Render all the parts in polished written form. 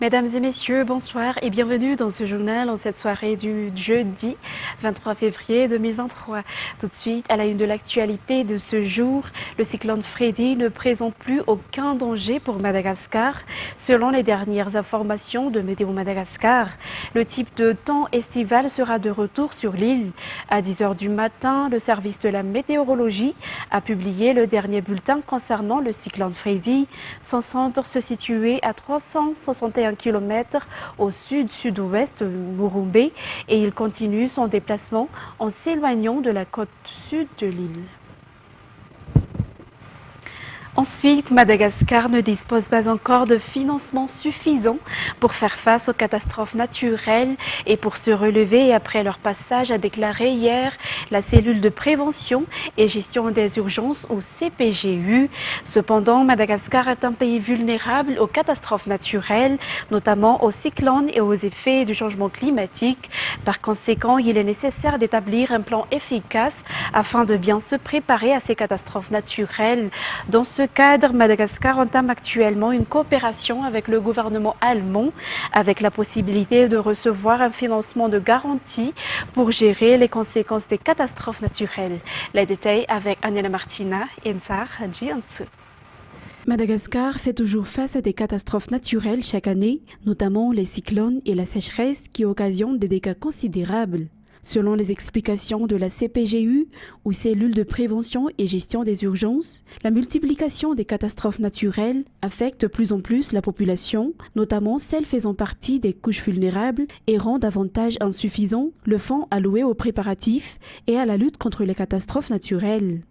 Mesdames et messieurs, bonsoir et bienvenue dans ce journal en cette soirée du jeudi 23 février 2023. Tout de suite, à la une de l'actualité de ce jour, le cyclone Freddy ne présente plus aucun danger pour Madagascar. Selon les dernières informations de Météo Madagascar, le type de temps estival sera de retour sur l'île. À 10 h du matin, le service de la météorologie a publié le dernier bulletin concernant le cyclone Freddy. Son centre se situait à 361 km au sud-sud-ouest de Murumbe et il continue son déplacement en s'éloignant de la côte sud de l'île. Ensuite, Madagascar ne dispose pas encore de financement suffisant pour faire face aux catastrophes naturelles et pour se relever après leur passage, a déclaré hier la cellule de prévention et gestion des urgences ou CPGU. Cependant, Madagascar est un pays vulnérable aux catastrophes naturelles, notamment aux cyclones et aux effets du changement climatique. Par conséquent, il est nécessaire d'établir un plan efficace afin de bien se préparer à ces catastrophes naturelles. Dans ce cadre, Madagascar entame actuellement une coopération avec le gouvernement allemand avec la possibilité de recevoir un financement de garantie pour gérer les conséquences des catastrophes naturelles. Les détails avec Anela Martina et Nsar Hadjiantsu. Madagascar fait toujours face à des catastrophes naturelles chaque année, notamment les cyclones et la sécheresse qui occasionnent des dégâts considérables. Selon les explications de la CPGU, ou cellule de prévention et gestion des urgences, la multiplication des catastrophes naturelles affecte de plus en plus la population, notamment celles faisant partie des couches vulnérables et rend davantage insuffisant le fonds alloué aux préparatifs et à la lutte contre les catastrophes naturelles.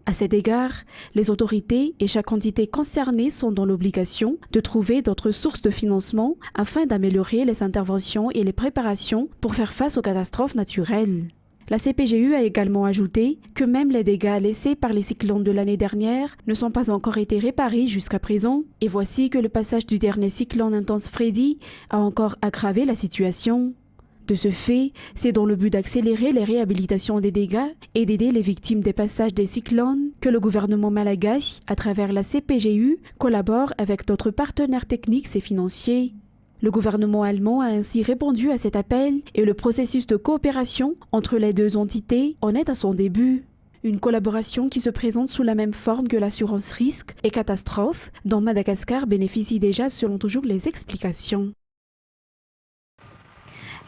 À cet égard, les autorités et chaque entité concernée sont dans l'obligation de trouver d'autres sources de financement afin d'améliorer les interventions et les préparations pour faire face aux catastrophes naturelles. La CPGU a également ajouté que même les dégâts laissés par les cyclones de l'année dernière ne sont pas encore été réparés jusqu'à présent, et voici que le passage du dernier cyclone intense Freddy a encore aggravé la situation. De ce fait, c'est dans le but d'accélérer les réhabilitations des dégâts et d'aider les victimes des passages des cyclones que le gouvernement malgache, à travers la CPGU, collabore avec d'autres partenaires techniques et financiers. Le gouvernement allemand a ainsi répondu à cet appel et le processus de coopération entre les deux entités en est à son début. Une collaboration qui se présente sous la même forme que l'assurance risque et catastrophe, dont Madagascar bénéficie déjà selon toujours les explications.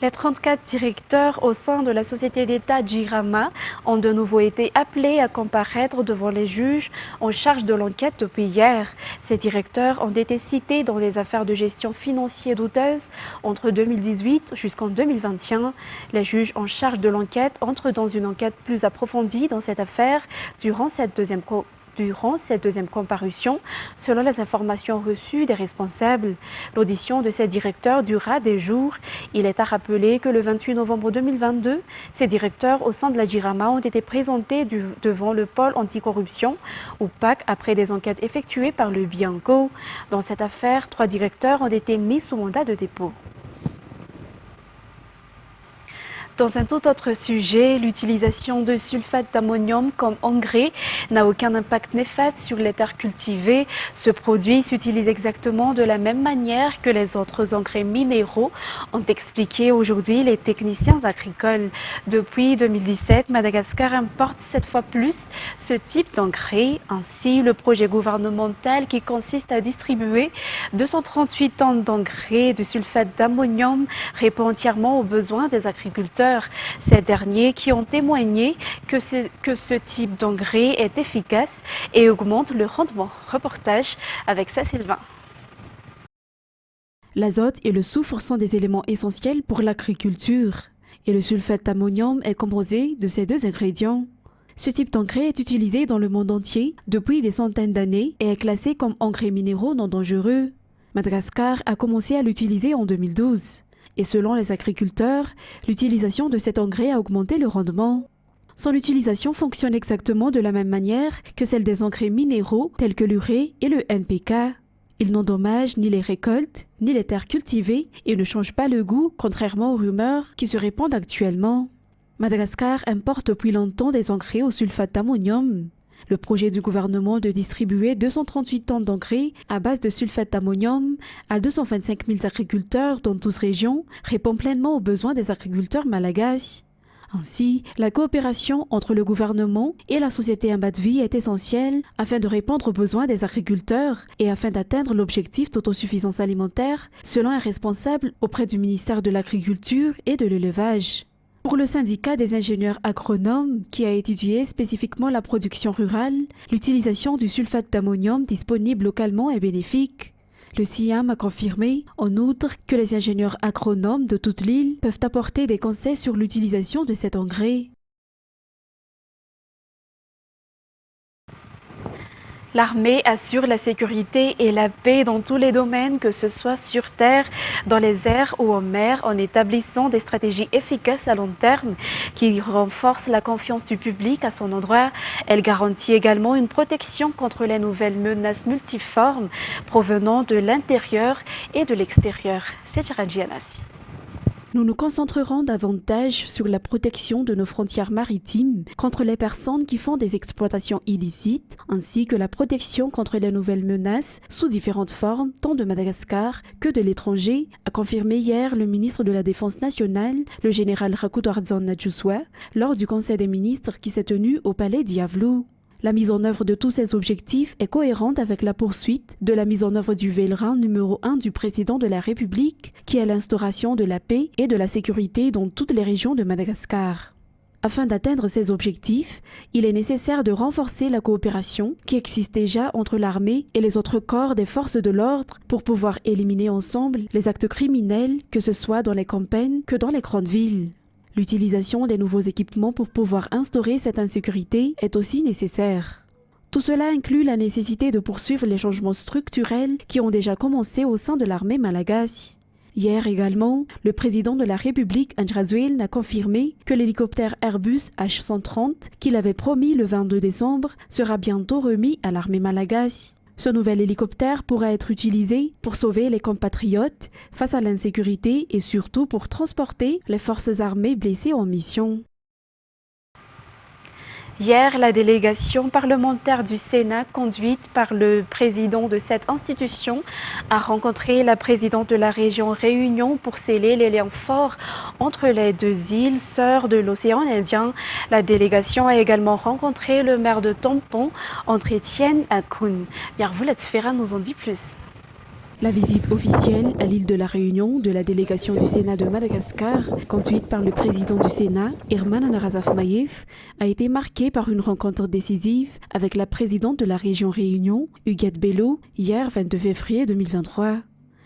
Les 34 directeurs au sein de la société d'État Jirama ont de nouveau été appelés à comparaître devant les juges en charge de l'enquête depuis hier. Ces directeurs ont été cités dans des affaires de gestion financière douteuse entre 2018 jusqu'en 2021. Les juges en charge de l'enquête entrent dans une enquête plus approfondie dans cette affaire durant cette deuxième comparution, selon les informations reçues des responsables. L'audition de ces directeurs durera des jours. Il est à rappeler que le 28 novembre 2022, ces directeurs au sein de la Jirama ont été présentés devant le pôle anticorruption, ou PAC, après des enquêtes effectuées par le Bianco. Dans cette affaire, 3 directeurs ont été mis sous mandat de dépôt. Dans un tout autre sujet, l'utilisation de sulfate d'ammonium comme engrais n'a aucun impact néfaste sur les terres cultivées. Ce produit s'utilise exactement de la même manière que les autres engrais minéraux, ont expliqué aujourd'hui les techniciens agricoles. Depuis 2017, Madagascar importe 7 fois plus ce type d'engrais. Ainsi, le projet gouvernemental qui consiste à distribuer 238 tonnes d'engrais de sulfate d'ammonium répond entièrement aux besoins des agriculteurs. Ces derniers qui ont témoigné que ce type d'engrais est efficace et augmente le rendement. Reportage avec ça, Sylvain. L'azote et le soufre sont des éléments essentiels pour l'agriculture et le sulfate d'ammonium est composé de ces deux ingrédients. Ce type d'engrais est utilisé dans le monde entier depuis des centaines d'années et est classé comme engrais minéraux non dangereux. Madagascar a commencé à l'utiliser en 2012. Et selon les agriculteurs, l'utilisation de cet engrais a augmenté le rendement. Son utilisation fonctionne exactement de la même manière que celle des engrais minéraux tels que l'urée et le NPK. Ils n'endommagent ni les récoltes, ni les terres cultivées et ne changent pas le goût, contrairement aux rumeurs qui se répandent actuellement. Madagascar importe depuis longtemps des engrais au sulfate d'ammonium. Le projet du gouvernement de distribuer 238 tonnes d'engrais à base de sulfate d'ammonium à 225 000 agriculteurs dans 12 régions répond pleinement aux besoins des agriculteurs malagasy. Ainsi, la coopération entre le gouvernement et la société Amadvi est essentielle afin de répondre aux besoins des agriculteurs et afin d'atteindre l'objectif d'autosuffisance alimentaire, selon un responsable auprès du ministère de l'Agriculture et de l'Élevage. Pour le syndicat des ingénieurs agronomes, qui a étudié spécifiquement la production rurale, l'utilisation du sulfate d'ammonium disponible localement est bénéfique. Le SIAM a confirmé, en outre, que les ingénieurs agronomes de toute l'île peuvent apporter des conseils sur l'utilisation de cet engrais. L'armée assure la sécurité et la paix dans tous les domaines, que ce soit sur terre, dans les airs ou en mer, en établissant des stratégies efficaces à long terme qui renforcent la confiance du public à son endroit. Elle garantit également une protection contre les nouvelles menaces multiformes provenant de l'intérieur et de l'extérieur. C'est Charadji Anassi. Nous nous concentrerons davantage sur la protection de nos frontières maritimes contre les personnes qui font des exploitations illicites, ainsi que la protection contre les nouvelles menaces sous différentes formes, tant de Madagascar que de l'étranger, a confirmé hier le ministre de la Défense nationale, le général Rakutwarzan Nadjouswa, lors du Conseil des ministres qui s'est tenu au palais d'Iavlou. La mise en œuvre de tous ces objectifs est cohérente avec la poursuite de la mise en œuvre du Vélin numéro 1 du président de la République, qui est l'instauration de la paix et de la sécurité dans toutes les régions de Madagascar. Afin d'atteindre ces objectifs, il est nécessaire de renforcer la coopération qui existe déjà entre l'armée et les autres corps des forces de l'ordre pour pouvoir éliminer ensemble les actes criminels, que ce soit dans les campagnes que dans les grandes villes. L'utilisation des nouveaux équipements pour pouvoir instaurer cette insécurité est aussi nécessaire. Tout cela inclut la nécessité de poursuivre les changements structurels qui ont déjà commencé au sein de l'armée malagasy. Hier également, le président de la République, Andrzej a confirmé que l'hélicoptère Airbus H130 qu'il avait promis le 22 décembre sera bientôt remis à l'armée malagasy. Ce nouvel hélicoptère pourra être utilisé pour sauver les compatriotes face à l'insécurité et surtout pour transporter les forces armées blessées en mission. Hier, la délégation parlementaire du Sénat, conduite par le président de cette institution, a rencontré la présidente de la région Réunion pour sceller les liens forts entre les deux îles sœurs de l'océan Indien. La délégation a également rencontré le maire de Tampon, Etienne Akoun. Bien, Latifera nous en dit plus. La visite officielle à l'île de la Réunion de la délégation du Sénat de Madagascar, conduite par le président du Sénat, Herman Anarazaf-Maïef, a été marquée par une rencontre décisive avec la présidente de la région Réunion, Huguette Bello, hier 22 février 2023.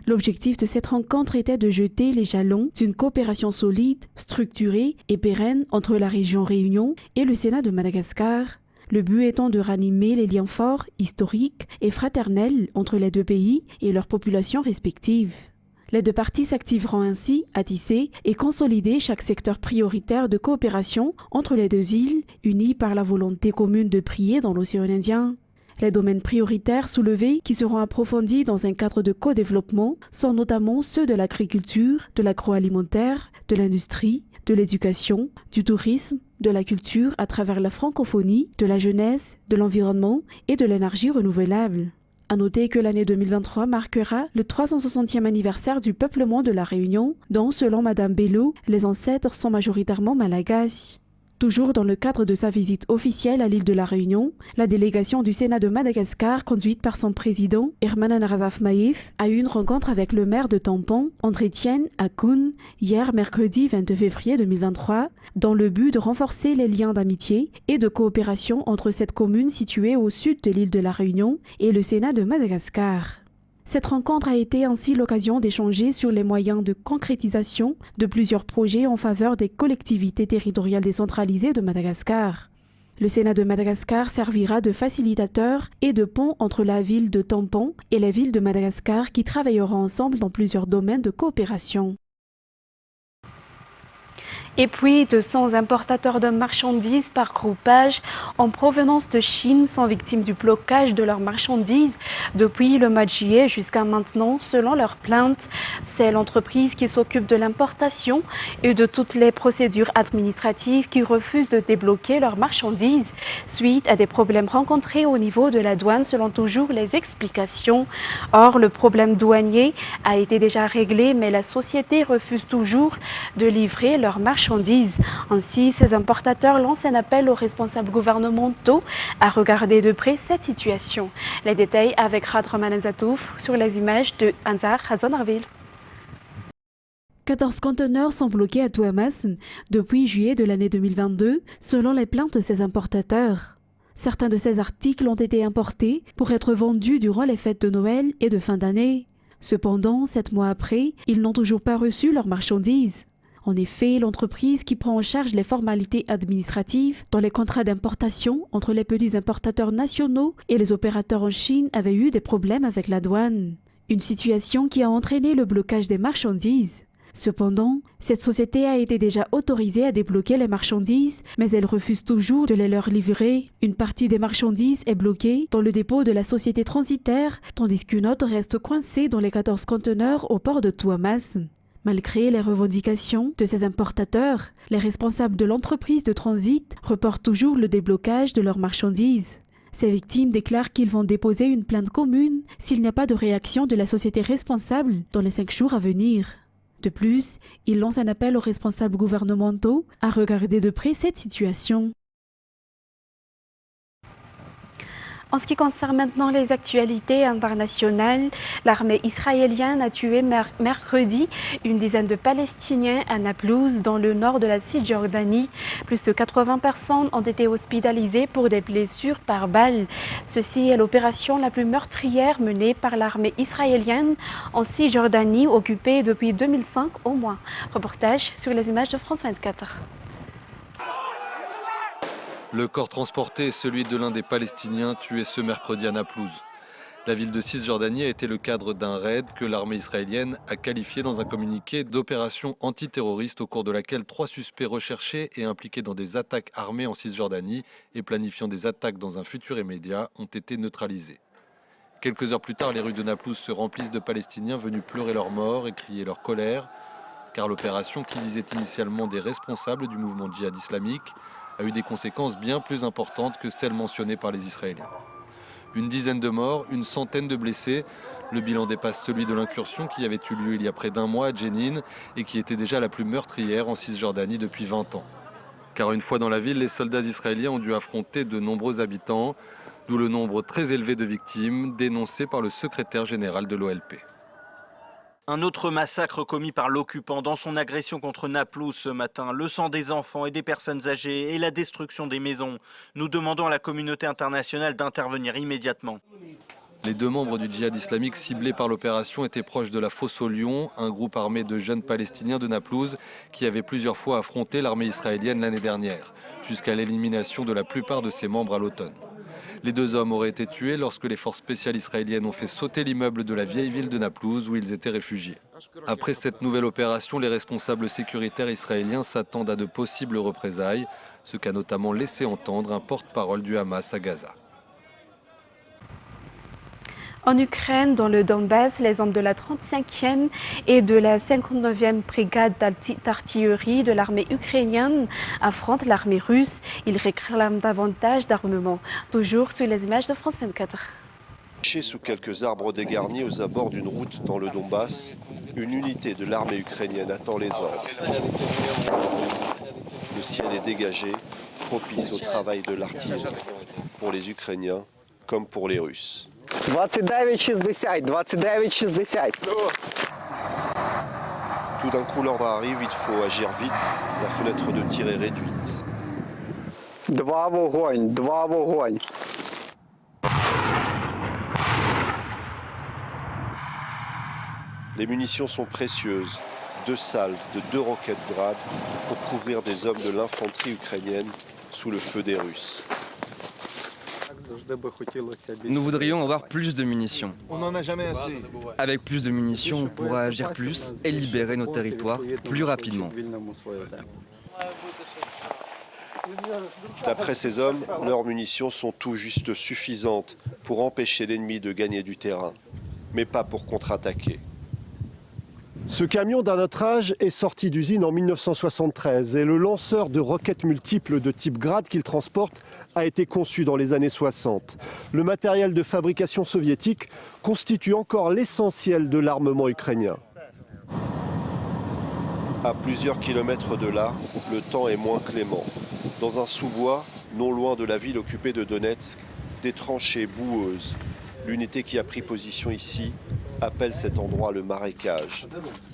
L'objectif de cette rencontre était de jeter les jalons d'une coopération solide, structurée et pérenne entre la région Réunion et le Sénat de Madagascar. Le but étant de ranimer les liens forts, historiques et fraternels entre les deux pays et leurs populations respectives. Les deux parties s'activeront ainsi à tisser et consolider chaque secteur prioritaire de coopération entre les deux îles, unies par la volonté commune de prier dans l'océan Indien. Les domaines prioritaires soulevés qui seront approfondis dans un cadre de co-développement sont notamment ceux de l'agriculture, de l'agroalimentaire, de l'industrie, de l'éducation, du tourisme, de la culture à travers la francophonie, de la jeunesse, de l'environnement et de l'énergie renouvelable. À noter que l'année 2023 marquera le 360e anniversaire du peuplement de la Réunion, dont, selon Madame Bello, les ancêtres sont majoritairement malagasy. Toujours dans le cadre de sa visite officielle à l'île de la Réunion, la délégation du Sénat de Madagascar, conduite par son président, Herman Anarazaf-Maïef, a eu une rencontre avec le maire de Tampon, Etienne Akoun, hier mercredi 22 février 2023, dans le but de renforcer les liens d'amitié et de coopération entre cette commune située au sud de l'île de la Réunion et le Sénat de Madagascar. Cette rencontre a été ainsi l'occasion d'échanger sur les moyens de concrétisation de plusieurs projets en faveur des collectivités territoriales décentralisées de Madagascar. Le Sénat de Madagascar servira de facilitateur et de pont entre la ville de Tampon et les villes de Madagascar qui travailleront ensemble dans plusieurs domaines de coopération. Et puis, 200 importateurs de marchandises par groupage en provenance de Chine sont victimes du blocage de leurs marchandises depuis le mois de juillet jusqu'à maintenant, selon leurs plaintes. C'est l'entreprise qui s'occupe de l'importation et de toutes les procédures administratives qui refusent de débloquer leurs marchandises suite à des problèmes rencontrés au niveau de la douane, selon toujours les explications. Or, le problème douanier a été déjà réglé, mais la société refuse toujours de livrer leurs marchandises. Ainsi, ces importateurs lancent un appel aux responsables gouvernementaux à regarder de près cette situation. Les détails avec Radroman Zatouf sur les images de Anzar Hazonarville. 14 conteneurs sont bloqués à Touamas depuis juillet de l'année 2022, selon les plaintes de ces importateurs. Certains de ces articles ont été importés pour être vendus durant les fêtes de Noël et de fin d'année. Cependant, 7 mois après, ils n'ont toujours pas reçu leurs marchandises. En effet, l'entreprise qui prend en charge les formalités administratives dans les contrats d'importation entre les petits importateurs nationaux et les opérateurs en Chine avait eu des problèmes avec la douane. Une situation qui a entraîné le blocage des marchandises. Cependant, cette société a été déjà autorisée à débloquer les marchandises, mais elle refuse toujours de les leur livrer. Une partie des marchandises est bloquée dans le dépôt de la société transitaire, tandis qu'une autre reste coincée dans les 14 conteneurs au port de Touamas. Malgré les revendications de ces importateurs, les responsables de l'entreprise de transit reportent toujours le déblocage de leurs marchandises. Ces victimes déclarent qu'ils vont déposer une plainte commune s'il n'y a pas de réaction de la société responsable dans les 5 jours à venir. De plus, ils lancent un appel aux responsables gouvernementaux à regarder de près cette situation. En ce qui concerne maintenant les actualités internationales, l'armée israélienne a tué mercredi une dizaine de Palestiniens à Naplouse, dans le nord de la Cisjordanie. Plus de 80 personnes ont été hospitalisées pour des blessures par balle. Ceci est l'opération la plus meurtrière menée par l'armée israélienne en Cisjordanie, occupée depuis 2005 au moins. Reportage sur les images de France 24. Le corps transporté est celui de l'un des Palestiniens tués ce mercredi à Naplouse. La ville de Cisjordanie a été le cadre d'un raid que l'armée israélienne a qualifié dans un communiqué d'opération antiterroriste au cours de laquelle 3 suspects recherchés et impliqués dans des attaques armées en Cisjordanie et planifiant des attaques dans un futur immédiat ont été neutralisés. Quelques heures plus tard, les rues de Naplouse se remplissent de Palestiniens venus pleurer leur mort et crier leur colère, car l'opération, qui visait initialement des responsables du mouvement djihad islamique, a eu des conséquences bien plus importantes que celles mentionnées par les Israéliens. Une dizaine de morts, une centaine de blessés. Le bilan dépasse celui de l'incursion qui avait eu lieu il y a près d'un mois à Jenin et qui était déjà la plus meurtrière en Cisjordanie depuis 20 ans. Car une fois dans la ville, les soldats israéliens ont dû affronter de nombreux habitants, d'où le nombre très élevé de victimes dénoncé par le secrétaire général de l'OLP. Un autre massacre commis par l'occupant dans son agression contre Naplouse ce matin. Le sang des enfants et des personnes âgées et la destruction des maisons. Nous demandons à la communauté internationale d'intervenir immédiatement. Les 2 membres du djihad islamique ciblés par l'opération étaient proches de la Fosse au Lion, un groupe armé de jeunes Palestiniens de Naplouse qui avait plusieurs fois affronté l'armée israélienne l'année dernière, jusqu'à l'élimination de la plupart de ses membres à l'automne. Les 2 hommes auraient été tués lorsque les forces spéciales israéliennes ont fait sauter l'immeuble de la vieille ville de Naplouse où ils étaient réfugiés. Après cette nouvelle opération, les responsables sécuritaires israéliens s'attendent à de possibles représailles, ce qu'a notamment laissé entendre un porte-parole du Hamas à Gaza. En Ukraine, dans le Donbass, les hommes de la 35e et de la 59e brigade d'artillerie de l'armée ukrainienne affrontent l'armée russe. Ils réclament davantage d'armement. Toujours sur les images de France 24. Sous quelques arbres dégarnis aux abords d'une route dans le Donbass, une unité de l'armée ukrainienne attend les ordres. Le ciel est dégagé, propice au travail de l'artillerie, pour les Ukrainiens comme pour les Russes. 29-60, 29-60. Tout d'un coup, l'ordre arrive, il faut agir vite. La fenêtre de tir est réduite. 2 вогонь, 2 вогонь. Les munitions sont précieuses. 2 salves de 2 roquettes Grad pour couvrir des hommes de l'infanterie ukrainienne sous le feu des Russes. Nous voudrions avoir plus de munitions. On n'en a jamais assez. Avec plus de munitions, on pourra agir plus et libérer nos territoires plus rapidement. D'après ces hommes, leurs munitions sont tout juste suffisantes pour empêcher l'ennemi de gagner du terrain, mais pas pour contre-attaquer. Ce camion d'un autre âge est sorti d'usine en 1973 et le lanceur de roquettes multiples de type Grad qu'il transporte a été conçu dans les années 60. Le matériel de fabrication soviétique constitue encore l'essentiel de l'armement ukrainien. À plusieurs kilomètres de là, le temps est moins clément. Dans un sous-bois, non loin de la ville occupée de Donetsk, des tranchées boueuses. L'unité qui a pris position ici appelle cet endroit le marécage.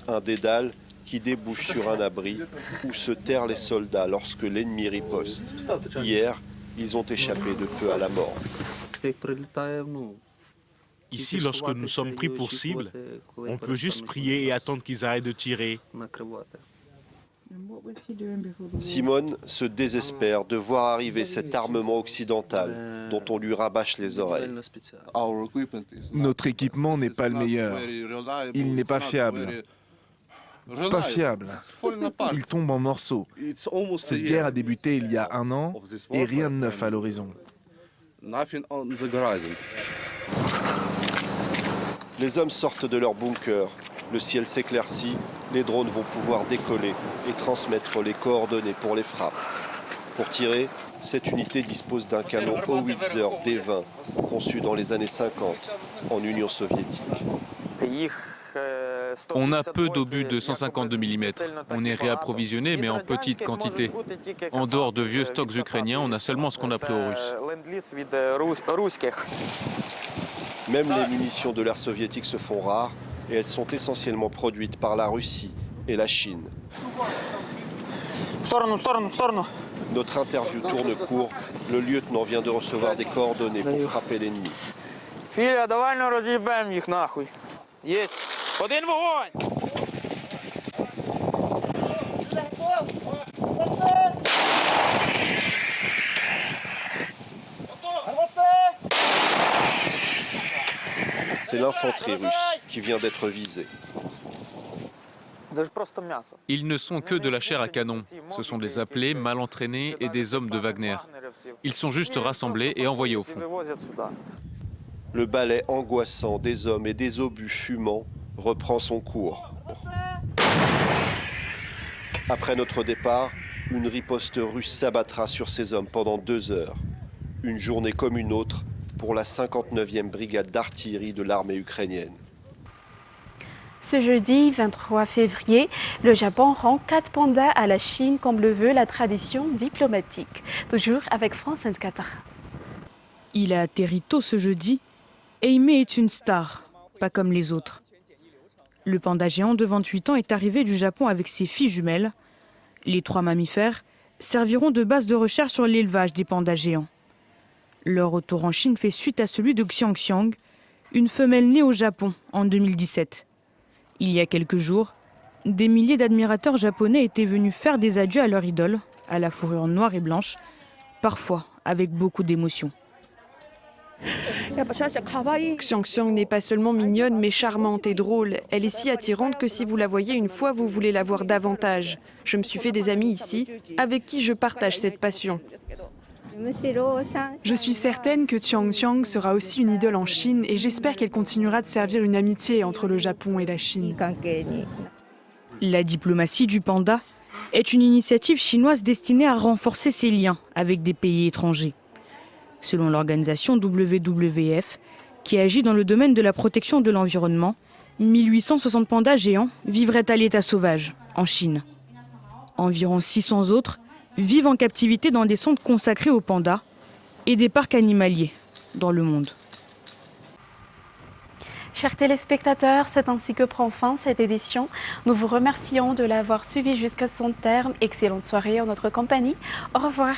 Un dédale qui débouche sur un abri où se terrent les soldats lorsque l'ennemi riposte. Hier, ils ont échappé de peu à la mort. Ici, lorsque nous sommes pris pour cible, on peut juste prier et attendre qu'ils arrêtent de tirer. Simone se désespère de voir arriver cet armement occidental dont on lui rabâche les oreilles. Notre équipement n'est pas le meilleur. Il n'est pas fiable. Pas fiable. Il tombe en morceaux. Cette guerre a débuté il y a 1 an et rien de neuf à l'horizon. Les hommes sortent de leur bunker. Le ciel s'éclaircit, les drones vont pouvoir décoller et transmettre les coordonnées pour les frappes. Pour tirer, cette unité dispose d'un canon Howitzer D-20, conçu dans les années 50 en Union soviétique. On a peu d'obus de 152 mm. On est réapprovisionné, mais en petite quantité. En dehors de vieux stocks ukrainiens, on a seulement ce qu'on a pris aux Russes. Même les munitions de l'ère soviétique se font rares et elles sont essentiellement produites par la Russie et la Chine. Notre interview tourne court. Le lieutenant vient de recevoir des coordonnées pour frapper l'ennemi. C'est l'infanterie russe qui vient d'être visée. Ils ne sont que de la chair à canon. Ce sont des appelés, mal entraînés et des hommes de Wagner. Ils sont juste rassemblés et envoyés au front. Le ballet angoissant des hommes et des obus fumants reprend son cours. Après notre départ, une riposte russe s'abattra sur ces hommes pendant 2 heures. Une journée comme une autre pour la 59e brigade d'artillerie de l'armée ukrainienne. Ce jeudi 23 février, le Japon rend 4 pandas à la Chine comme le veut la tradition diplomatique. Toujours avec France 24. Il a atterri tôt ce jeudi et Aimé est une star, pas comme les autres. Le panda géant de 28 ans est arrivé du Japon avec ses filles jumelles. Les 3 mammifères serviront de base de recherche sur l'élevage des pandas géants. Leur retour en Chine fait suite à celui de Xiangxiang, une femelle née au Japon en 2017. Il y a quelques jours, des milliers d'admirateurs japonais étaient venus faire des adieux à leur idole, à la fourrure noire et blanche, parfois avec beaucoup d'émotion. Xiangxiang n'est pas seulement mignonne, mais charmante et drôle. Elle est si attirante que si vous la voyez une fois, vous voulez la voir davantage. Je me suis fait des amis ici, avec qui je partage cette passion. Je suis certaine que Xiangxiang sera aussi une idole en Chine et j'espère qu'elle continuera de servir une amitié entre le Japon et la Chine. La diplomatie du panda est une initiative chinoise destinée à renforcer ses liens avec des pays étrangers. Selon l'organisation WWF, qui agit dans le domaine de la protection de l'environnement, 1860 pandas géants vivraient à l'état sauvage, en Chine. Environ 600 autres vivent en captivité dans des centres consacrés aux pandas et des parcs animaliers dans le monde. Chers téléspectateurs, c'est ainsi que prend fin cette édition. Nous vous remercions de l'avoir suivi jusqu'à son terme. Excellente soirée en notre compagnie. Au revoir.